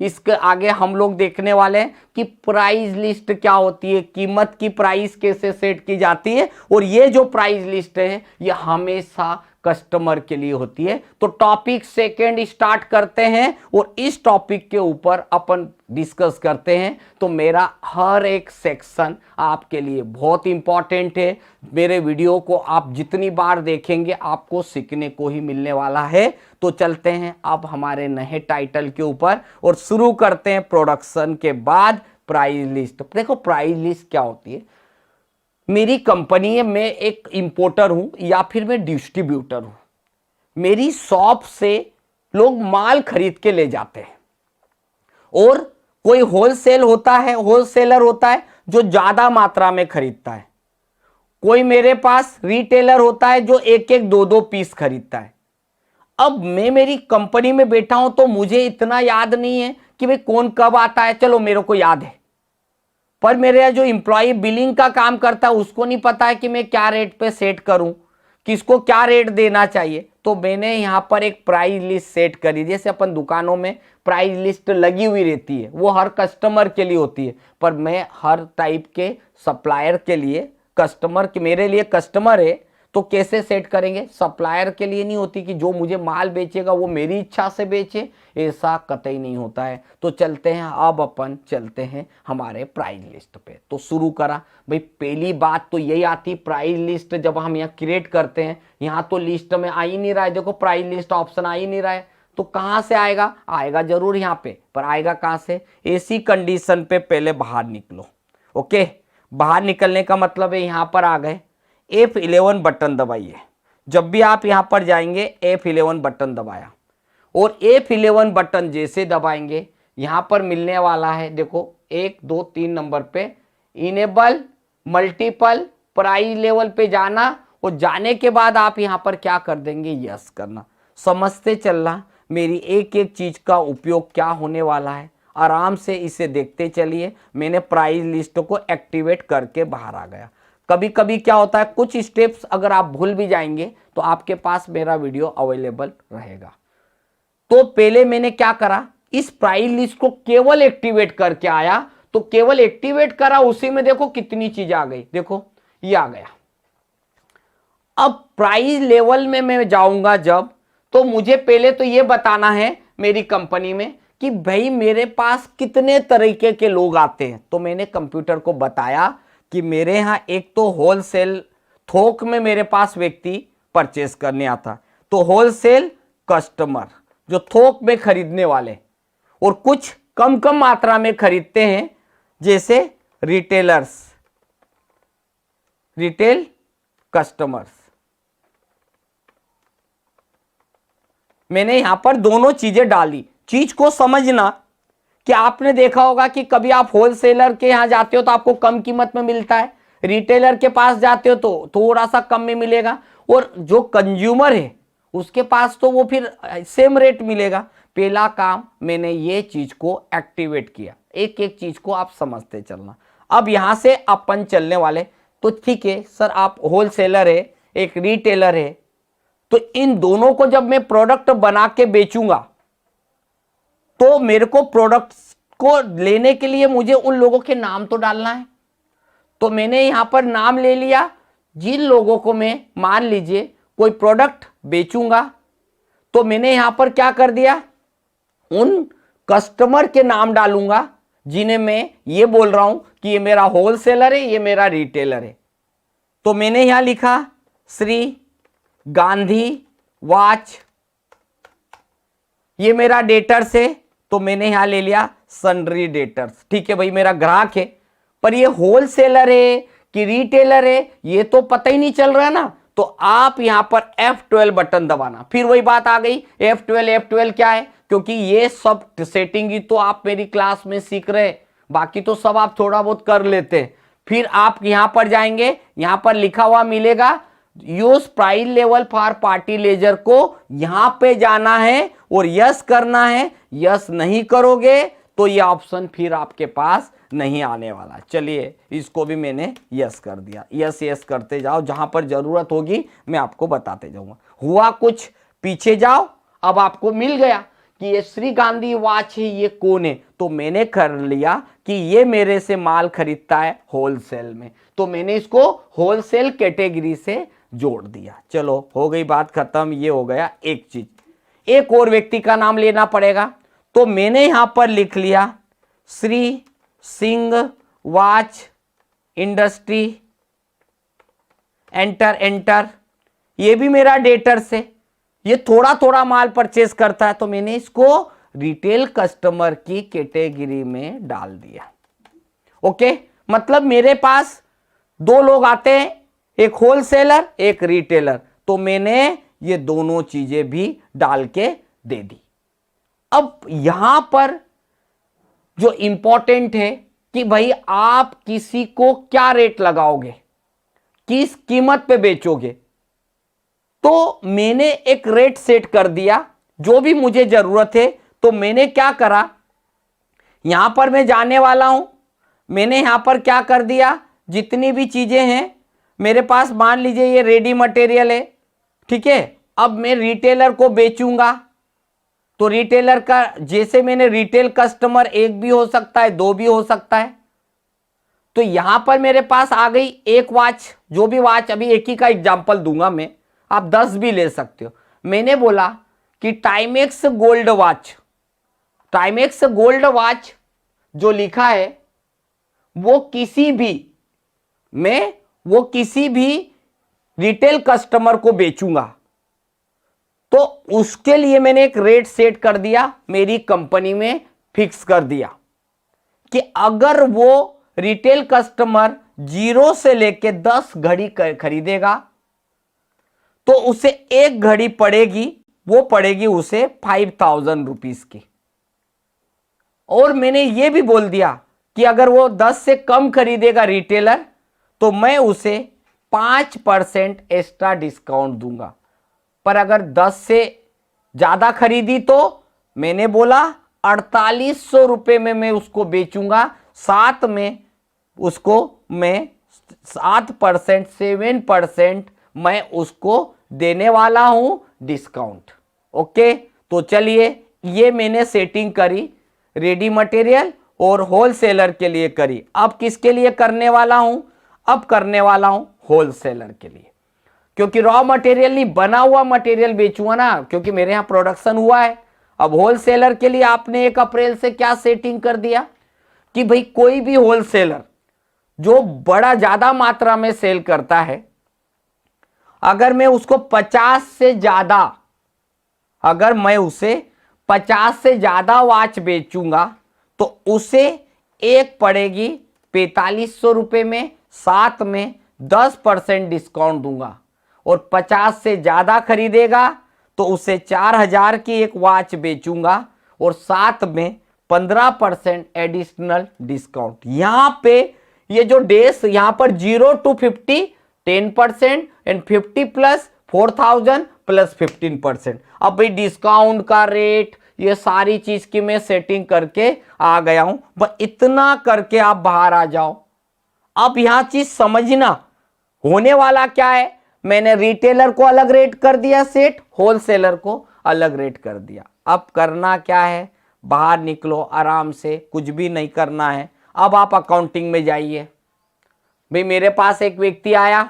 इसके आगे हम लोग देखने वाले हैं कि प्राइस लिस्ट क्या होती है, कीमत की प्राइस कैसे सेट की जाती है, और ये जो प्राइस लिस्ट है ये हमेशा कस्टमर के लिए होती है। तो टॉपिक सेकंड स्टार्ट करते हैं और इस टॉपिक के ऊपर अपन डिस्कस करते हैं। तो मेरा हर एक सेक्शन आपके लिए बहुत इंपॉर्टेंट है। मेरे वीडियो को आप जितनी बार देखेंगे आपको सीखने को ही मिलने वाला है। तो चलते हैं अब हमारे नए टाइटल के ऊपर और शुरू करते हैं प्रोडक्शन के बाद प्राइस लिस्ट। देखो प्राइस लिस्ट क्या होती है, मेरी कंपनी है, मैं एक इंपोर्टर हूं या फिर मैं डिस्ट्रीब्यूटर हूं। मेरी शॉप से लोग माल खरीद के ले जाते हैं और कोई होलसेल होता है, होलसेलर होता है जो ज्यादा मात्रा में खरीदता है। कोई मेरे पास रिटेलर होता है जो एक एक दो दो पीस खरीदता है। अब मैं मेरी कंपनी में बैठा हूं तो मुझे इतना याद नहीं है कि भाई कौन कब आता है, चलो मेरे को याद है, पर मेरे जो एम्प्लॉय बिलिंग का काम करता है उसको नहीं पता है कि मैं क्या रेट पे सेट करूं, किसको क्या रेट देना चाहिए। तो मैंने यहां पर एक प्राइस लिस्ट सेट करी। जैसे अपन दुकानों में प्राइस लिस्ट लगी हुई रहती है, वो हर कस्टमर के लिए होती है, पर मैं हर टाइप के सप्लायर के लिए, कस्टमर के, मेरे लिए कस्टमर है तो कैसे सेट करेंगे, सप्लायर के लिए नहीं होती कि जो मुझे माल बेचेगा वो मेरी इच्छा से बेचे, ऐसा कतई नहीं होता है। तो चलते हैं, अब अपन चलते हैं हमारे प्राइस लिस्ट पे। तो शुरू करा भाई, पहली बात तो यही आती, प्राइस लिस्ट जब हम यहाँ क्रिएट करते हैं, यहाँ तो लिस्ट में आ ही नहीं रहा है, देखो प्राइस लिस्ट ऑप्शन आ ही नहीं रहा है, तो कहाँ से आएगा, आएगा जरूर यहाँ पे, पर आएगा कहाँ से, ऐसी कंडीशन पे पहले बाहर निकलो। ओके, बाहर निकलने का मतलब है यहाँ पर आ गए, F11 बटन दबाइए। जब भी आप यहां पर जाएंगे F11 बटन दबाया, और F11 बटन जैसे दबाएंगे यहां पर मिलने वाला है, देखो 1 2 3 नंबर पे इनेबल मल्टीपल प्राइस लेवल पे जाना, और जाने के बाद आप यहां पर क्या कर देंगे, यस करना। समझते चलना मेरी एक एक चीज का उपयोग क्या होने वाला है, आराम से इसे देखते चलिए। मैंने प्राइस लिस्ट को एक्टिवेट करके बाहर आ गया। कभी कभी क्या होता है, कुछ स्टेप्स अगर आप भूल भी जाएंगे तो आपके पास मेरा वीडियो अवेलेबल रहेगा। तो पहले मैंने क्या करा, इस प्राइस लिस्ट को केवल एक्टिवेट करके आया, तो केवल एक्टिवेट करा, उसी में देखो कितनी चीज आ गई, देखो ये आ गया। अब प्राइस लेवल में मैं जाऊंगा जब, तो मुझे पहले तो ये बताना है मेरी कंपनी में कि भाई मेरे पास कितने तरीके के लोग आते हैं। तो मैंने कंप्यूटर को बताया कि मेरे यहाँ एक तो होलसेल थोक में मेरे पास व्यक्ति परचेस करने आता, तो होलसेल कस्टमर जो थोक में खरीदने वाले, और कुछ कम कम मात्रा में खरीदते हैं जैसे रिटेलर्स, रिटेल कस्टमर्स। मैंने यहां पर दोनों चीजें डाली। चीज को समझना कि आपने देखा होगा कि कभी आप होलसेलर के यहां जाते हो तो आपको कम कीमत में मिलता है, रिटेलर के पास जाते हो तो थोड़ा सा कम में मिलेगा, और जो कंज्यूमर है उसके पास तो वो फिर सेम रेट मिलेगा। पहला काम मैंने ये चीज को एक्टिवेट किया, एक एक चीज को आप समझते चलना। अब यहां से अपन चलने वाले, तो ठीक है सर आप होलसेलर है, एक रिटेलर है, तो इन दोनों को जब मैं प्रोडक्ट बना के बेचूंगा तो मेरे को प्रोडक्ट को लेने के लिए मुझे उन लोगों के नाम तो डालना है। तो मैंने यहां पर नाम ले लिया, जिन लोगों को मैं, मान लीजिए कोई प्रोडक्ट बेचूंगा, तो मैंने यहां पर क्या कर दिया, उन कस्टमर के नाम डालूंगा जिन्हें मैं ये बोल रहा हूं कि ये मेरा होलसेलर है, ये मेरा रिटेलर है। तो मैंने यहां लिखा श्री गांधी वॉच, ये मेरा डेटर्स है, तो मैंने यहां ले लिया सन्ड्री डेटर्स। ठीक है भाई, मेरा ग्राहक है, पर ये होलसेलर है कि रिटेलर है ये तो पता ही नहीं चल रहा ना। तो आप यहां पर F12 बटन दबाना। फिर वही बात आ गई, F12 क्या है, क्योंकि ये सब सेटिंग ही तो आप मेरी क्लास में सीख रहे हैं, बाकी तो सब आप थोड़ा बहुत कर लेते हैं। फिर आप यहां पर जाएंगे, यहां पर लिखा हुआ मिलेगा use price level for party laser, को यहां पे जाना है और यस करना है। यस नहीं करोगे तो ये ऑप्शन फिर आपके पास नहीं आने वाला। चलिए इसको भी मैंने यस कर दिया। यस यस करते जाओ, जहां पर जरूरत होगी मैं आपको बताते जाऊंगा। हुआ कुछ, पीछे जाओ। अब आपको मिल गया कि ये श्री गांधी वॉच है, ये कौन है, तो मैंने कर लिया कि ये मेरे से माल खरीदता है होलसेल में, तो मैंने इसको होलसेल कैटेगरी से जोड़ दिया। चलो हो गई बात खत्म, ये हो गया एक चीज। एक और व्यक्ति का नाम लेना पड़ेगा, तो मैंने यहां पर लिख लिया Shri Singh watch industry, enter enter. ये भी मेरा डेटर्स है, ये थोड़ा थोड़ा माल परचेज करता है, तो मैंने इसको रिटेल कस्टमर की कैटेगरी में डाल दिया। ओके, मतलब मेरे पास दो लोग आते हैं, एक होलसेलर एक रिटेलर, तो मैंने ये दोनों चीजें भी डाल के दे दी। अब यहां पर जो इंपॉर्टेंट है कि भाई आप किसी को क्या रेट लगाओगे, किस कीमत पे बेचोगे, तो मैंने एक रेट सेट कर दिया जो भी मुझे जरूरत है। तो मैंने क्या करा, यहां पर मैं जाने वाला हूं, मैंने यहां पर क्या कर दिया, जितनी भी चीजें हैं मेरे पास, मान लीजिए ये रेडी मटेरियल है, ठीक है, अब मैं रिटेलर को बेचूंगा, तो रिटेलर का जैसे मैंने रिटेल कस्टमर एक भी हो सकता है, दो भी हो सकता है, तो यहां पर मेरे पास आ गई एक वॉच, जो भी वॉच, अभी एक ही का एग्जांपल दूंगा मैं, आप 10 भी ले सकते हो। मैंने बोला कि Timex gold watch, Timex gold watch जो लिखा है वो किसी भी रिटेल कस्टमर को बेचूंगा, तो उसके लिए मैंने एक रेट सेट कर दिया, मेरी कंपनी में फिक्स कर दिया कि अगर वो रिटेल कस्टमर 0 से लेके 10 घड़ी खरीदेगा तो उसे एक घड़ी पड़ेगी, वो पड़ेगी उसे 5000 रुपीज की। और मैंने ये भी बोल दिया कि अगर वो 10 से कम खरीदेगा रिटेलर, तो मैं उसे 5% एक्स्ट्रा डिस्काउंट दूंगा। पर अगर 10 से ज्यादा खरीदी तो मैंने बोला 4800 रुपए में मैं उसको बेचूंगा, साथ में उसको मैं 7% 7% मैं उसको देने वाला हूं डिस्काउंट। ओके, तो चलिए ये मैंने सेटिंग करी, रेडी मटेरियल और होलसेलर के लिए करी। अब किसके लिए करने वाला हूं, अब करने वाला हूं होलसेलर के लिए, क्योंकि रॉ मटेरियल नहीं, बना हुआ मटेरियल बेचूंगा ना, क्योंकि मेरे यहां प्रोडक्शन हुआ है। अब होलसेलर के लिए आपने 1 अप्रैल से क्या सेटिंग कर दिया कि भाई कोई भी होलसेलर जो बड़ा ज्यादा मात्रा में सेल करता है, अगर मैं उसको 50 से ज्यादा, अगर मैं उसे 50 से ज्यादा वॉच बेचूंगा तो उसे एक पड़ेगी 4500 रुपए में, साथ में 10% डिस्काउंट दूंगा। और 50 से ज्यादा खरीदेगा तो उसे 4000 की एक वॉच बेचूंगा और साथ में 15% एडिशनल डिस्काउंट। यहां पे ये जो डेस, यहां पर 0 to 50 10% एंड 50 प्लस 4000 प्लस 15%। अब भाई डिस्काउंट का रेट, ये सारी चीज की मैं सेटिंग करके आ गया हूं, बस इतना करके आप बाहर आ जाओ। अब यहां चीज समझना, होने वाला क्या है, मैंने रिटेलर को अलग रेट कर दिया सेट, होलसेलर को अलग रेट कर दिया। अब करना क्या है, बाहर निकलो आराम से, कुछ भी नहीं करना है। अब आप अकाउंटिंग में जाइए। भाई मेरे पास एक व्यक्ति आया,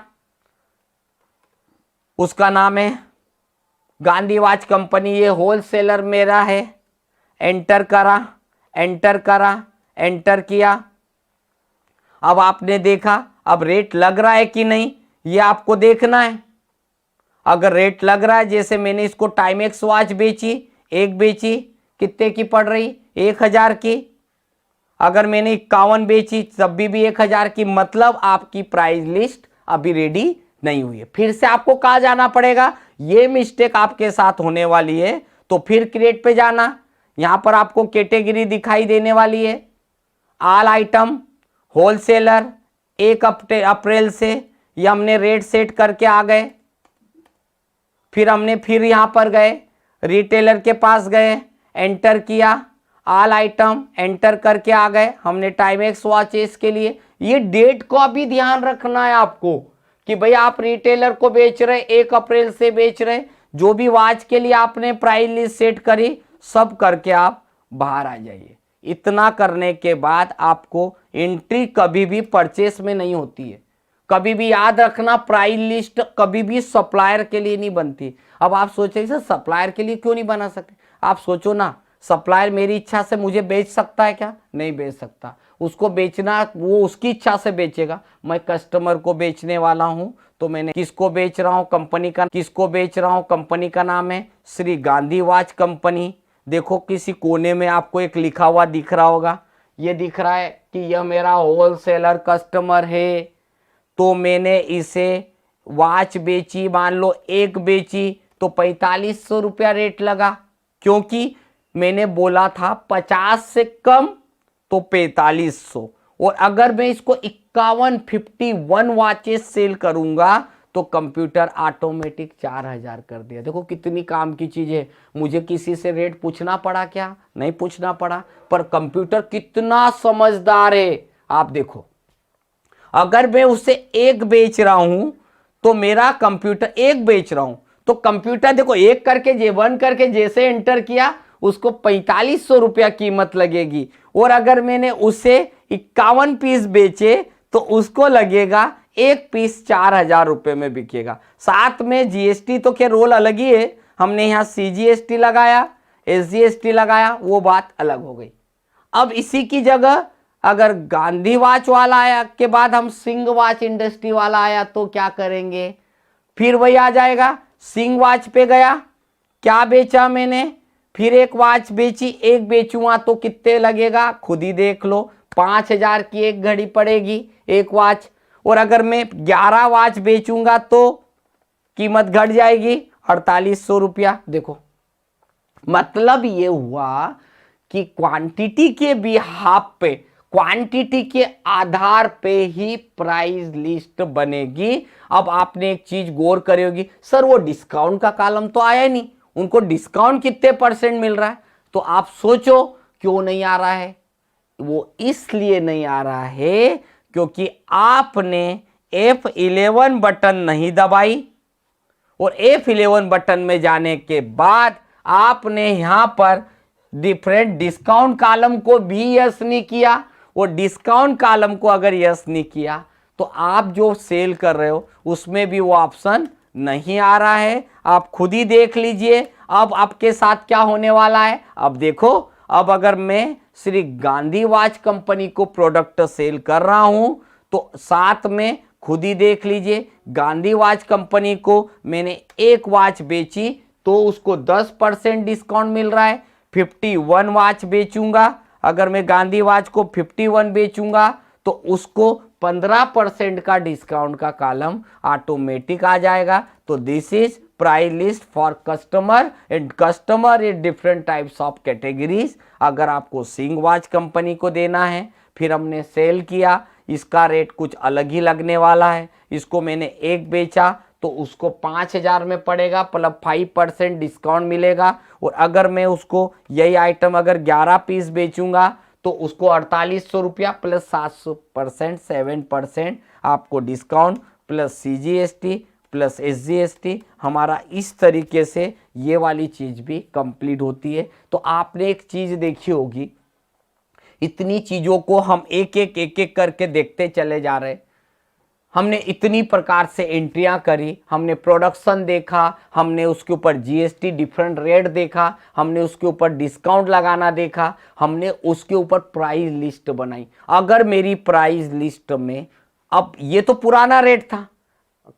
उसका नाम है गांधी वॉच कंपनी, ये होलसेलर मेरा है। एंटर करा, एंटर करा, एंटर किया। अब आपने देखा, अब रेट लग रहा है कि नहीं ये आपको देखना है। अगर रेट लग रहा है, जैसे मैंने इसको टाइमेक्स वॉच बेची, एक बेची, कितने की पड़ रही, 1000 की। अगर मैंने 51 बेची तब भी 1000 की, मतलब आपकी प्राइस लिस्ट अभी रेडी नहीं हुई है। फिर से आपको कहा जाना पड़ेगा, ये मिस्टेक आपके साथ होने वाली है, तो फिर क्रिएट पे जाना। यहां पर आपको कैटेगरी दिखाई देने वाली है, ऑल आइटम, होलसेलर, 1 अप्रैल से, ये हमने रेट सेट करके आ गए। फिर हमने फिर यहां पर गए, रिटेलर के पास गए, एंटर किया, ऑल आइटम एंटर करके आ गए। हमने टाइमेक्स वॉचेस के लिए, ये डेट का भी ध्यान रखना है आपको कि भाई आप रिटेलर को बेच रहे, 1 अप्रैल से बेच रहे, जो भी वॉच के लिए आपने प्राइस लिस्ट सेट करी, सब करके आप बाहर आ जाइए। इतना करने के बाद आपको एंट्री कभी भी परचेस में नहीं होती है। कभी भी याद रखना, प्राइस लिस्ट कभी भी सप्लायर के लिए नहीं बनती। अब आप सोचेंगे सर सप्लायर के लिए क्यों नहीं बना सकते? आप सोचो ना, सप्लायर मेरी इच्छा से मुझे बेच सकता है क्या? नहीं बेच सकता। उसको बेचना वो उसकी इच्छा से बेचेगा। मैं कस्टमर को बेचने वाला हूं, तो मैंने किसको बेच रहा हूं? कंपनी का किसको बेच रहा हूं? कंपनी का नाम है श्री गांधी वॉच कंपनी। देखो किसी कोने में आपको एक लिखा हुआ दिख रहा होगा, ये दिख रहा है कि यह मेरा होलसेलर कस्टमर है, तो मैंने इसे वॉच बेची, मान लो एक बेची तो 4500 रुपया रेट लगा, क्योंकि मैंने बोला था 50 से कम तो 4500। और अगर मैं इसको 51 वॉचेस सेल करूंगा तो कंप्यूटर ऑटोमेटिक 4000 कर दिया। देखो कितनी काम की चीज है। मुझे किसी से रेट पूछना पड़ा क्या? नहीं पूछना पड़ा। पर कंप्यूटर कितना समझदार है, आप देखो। अगर मैं उसे एक बेच रहा हूं तो मेरा कंप्यूटर एक बेच रहा हूं तो कंप्यूटर देखो एक करके वन करके जैसे एंटर किया उसको 4500 रुपया कीमत लगेगी। और अगर मैंने उसे 51 पीस बेचे तो उसको लगेगा एक पीस 4000 रुपये में बिकेगा। साथ में जीएसटी तो क्या रोल अलग ही है, हमने यहाँ सीजीएसटी लगाया, एसजीएसटी लगाया, वो बात अलग हो गई। अब इसी की जगह अगर गांधी वॉच वाला आया के बाद हम सिंह वॉच इंडस्ट्री वाला आया तो क्या करेंगे? फिर वही आ जाएगा। सिंह वॉच पे गया, क्या बेचा मैंने? फिर एक वॉच बेची, एक बेचूंगा तो कितने लगेगा? खुद ही देख लो, 5000 की एक घड़ी पड़ेगी एक वॉच। और अगर मैं 11 वॉच बेचूंगा तो कीमत घट जाएगी 4800 रुपया। देखो मतलब ये हुआ कि क्वांटिटी के बिहाफ पे, क्वांटिटी के आधार पे ही प्राइस लिस्ट बनेगी। अब आपने एक चीज गौर करी होगी, सर वो डिस्काउंट का कॉलम तो आया नहीं, उनको डिस्काउंट कितने परसेंट मिल रहा है? तो आप सोचो क्यों नहीं आ रहा है? वो इसलिए नहीं आ रहा है क्योंकि आपने F11 बटन नहीं दबाई। और F11 बटन में जाने के बाद आपने यहां पर डिफरेंट डिस्काउंट कॉलम को भी यस नहीं किया। और डिस्काउंट कॉलम को अगर यस नहीं किया तो आप जो सेल कर रहे हो उसमें भी वो ऑप्शन नहीं आ रहा है। आप खुद ही देख लीजिए अब आपके साथ क्या होने वाला है। अब देखो, अब अगर मैं श्री गांधी वॉच कंपनी को प्रोडक्ट सेल कर रहा हूं तो साथ में खुद ही देख लीजिए, गांधी वॉच कंपनी को मैंने एक वॉच बेची तो उसको 10% डिस्काउंट मिल रहा है। 51 वॉच बेचूंगा, अगर मैं गांधी वॉच को 51 बेचूंगा तो उसको 15% का डिस्काउंट का कॉलम ऑटोमेटिक आ जाएगा। तो this is price list for customer and customer is different types of categories. अगर आपको सिंह वॉच कंपनी को देना है, फिर हमने सेल किया, इसका रेट कुछ अलग ही लगने वाला है। इसको मैंने एक बेचा तो उसको 5000 में पड़ेगा, प्लस 5% डिस्काउंट मिलेगा। और अगर मैं उसको यही आइटम अगर 11 पीस बेचूंगा तो उसको 4800 रुपया प्लस 7% 7% आपको discount plus CGST plus SGST, हमारा इस तरीके से ये वाली चीज़ भी कंप्लीट होती है। तो आपने एक चीज़ देखी होगी, इतनी चीज़ों को हम एक एक करके देखते चले जा रहे। हमने इतनी प्रकार से एंट्रियां करी, हमने प्रोडक्शन देखा, हमने उसके ऊपर जीएसटी डिफरेंट रेट देखा, हमने उसके ऊपर डिस्काउंट लगाना देखा, हमने उसके ऊपर प्राइस लिस्ट बनाई। अगर मेरी प्राइस लिस्ट में, अब ये तो पुराना रेट था,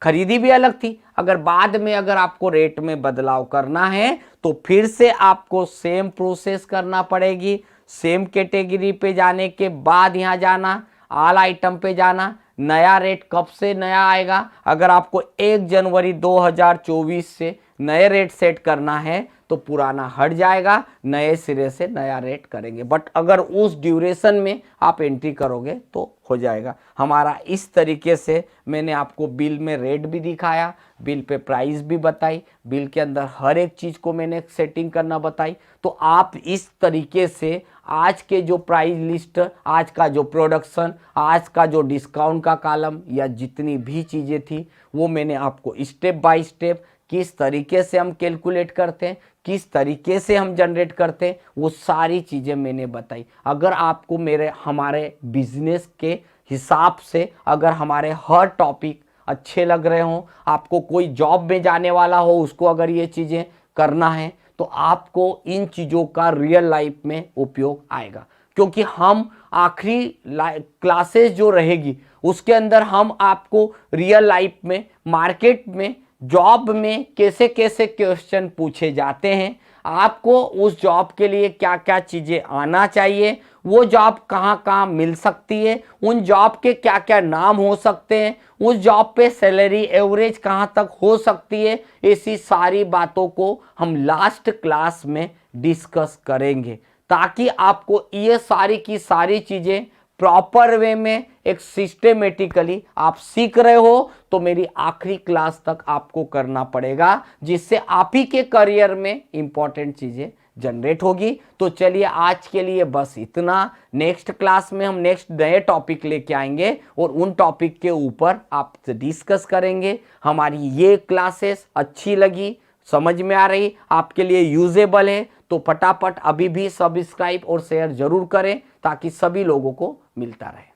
खरीदी भी अलग थी, अगर बाद में अगर आपको रेट में बदलाव करना है तो फिर से आपको सेम प्रोसेस करना पड़ेगी। सेम कैटेगरी पे जाने के बाद यहाँ जाना, ऑल आइटम पे जाना, नया रेट कब से नया आएगा। अगर आपको 1 जनवरी 2024 से नए रेट सेट करना है तो पुराना हट जाएगा, नए सिरे से नया रेट करेंगे। बट अगर उस ड्यूरेशन में आप एंट्री करोगे तो हो जाएगा। हमारा इस तरीके से मैंने आपको बिल में रेट भी दिखाया, बिल पे प्राइस भी बताई, बिल के अंदर हर एक चीज़ को मैंने सेटिंग करना बताई। तो आप इस तरीके से आज के जो प्राइस लिस्ट, आज का जो प्रोडक्शन, आज का जो डिस्काउंट का कॉलम या जितनी भी चीज़ें थी वो मैंने आपको स्टेप बाय स्टेप किस तरीके से हम कैलकुलेट करते हैं, किस तरीके से हम जनरेट करते हैं, वो सारी चीज़ें मैंने बताई। अगर आपको हमारे बिजनेस के हिसाब से अगर हमारे हर टॉपिक अच्छे लग रहे हों, आपको कोई जॉब में जाने वाला हो उसको अगर ये चीज़ें करना है, तो आपको इन चीज़ों का रियल लाइफ में उपयोग आएगा। क्योंकि हम आखिरी क्लासेस जो रहेगी उसके अंदर हम आपको रियल लाइफ में, मार्केट में, जॉब में कैसे कैसे क्वेश्चन पूछे जाते हैं, आपको उस जॉब के लिए क्या क्या चीज़ें आना चाहिए, वो जॉब कहाँ कहाँ मिल सकती है, उन जॉब के क्या क्या नाम हो सकते हैं, उस जॉब पे सैलरी एवरेज कहाँ तक हो सकती है, ऐसी सारी बातों को हम लास्ट क्लास में डिस्कस करेंगे, ताकि आपको ये सारी की सारी चीज़ें प्रॉपर वे में एक सिस्टेमेटिकली आप सीख रहे हो, तो मेरी आखिरी क्लास तक आपको करना पड़ेगा, जिससे आप ही के करियर में इंपॉर्टेंट चीज़ें जनरेट होगी। तो चलिए आज के लिए बस इतना। नेक्स्ट क्लास में हम नेक्स्ट नए टॉपिक लेके आएंगे और उन टॉपिक के ऊपर आपसे डिस्कस करेंगे। हमारी ये क्लासेस अच्छी लगी, समझ में आ रही, आपके लिए यूजेबल है, तो फटाफट अभी भी सब्सक्राइब और शेयर जरूर करें ताकि सभी लोगों को मिलता रहे।